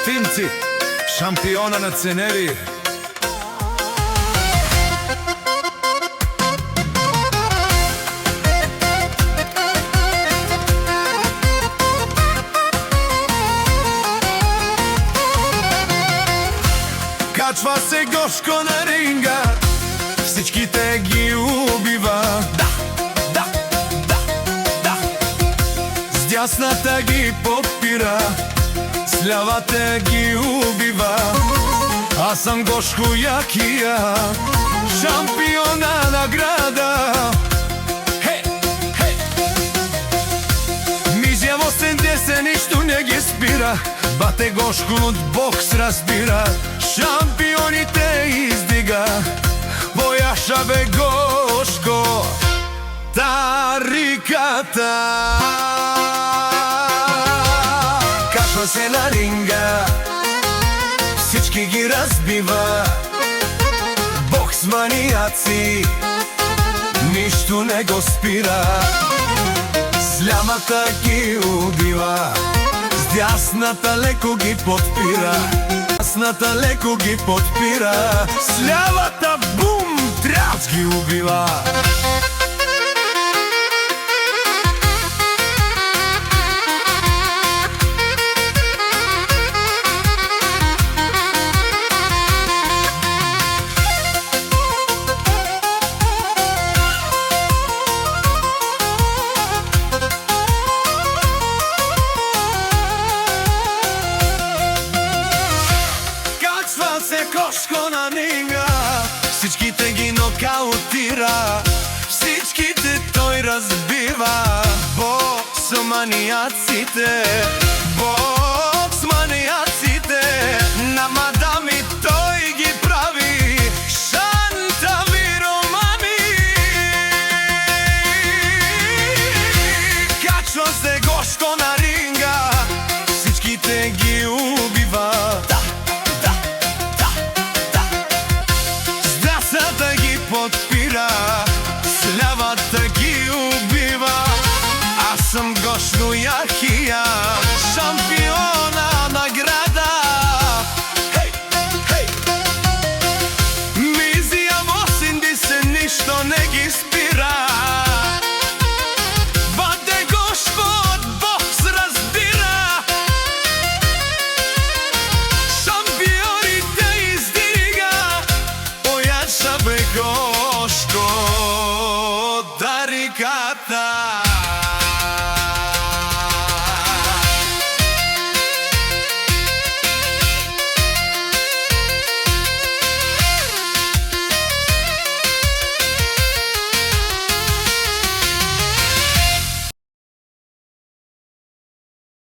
Timci, šampiona na sceneriji. Качва се Гошко на ринга, всичките ги убива. С дясната ги подпира, с лявата ги убива. Аз съм Гошко Якия, шампиона на града. Мизия 80 нищо не ги спира, бате Гошко от бокс разбира. Шампионите издига, бояша бе Гошко тариката. Качва се на ринга, всички ги разбива. Бокс маниаци, нищо не го спира. С лямата ги убива, с дясната леко ги подпира. Дясната леко ги подпира, с лявата бум, тряс ги убива. Гошко на ринга, всичките ги нокаутира, всичките той разбива. Бокс маниаците, бокс маниаците, на мадами той ги прави шантави романи. Качва се Гошко на ринга, всичките ги убива. Подпира, с лявата ги убива. Аз съм Гошко Якия, шампиона на града. Мизия 80 нищо не ги спира, бате Гошко от бокс разбира. Шампионите издига, бояша бе Гошко тариката.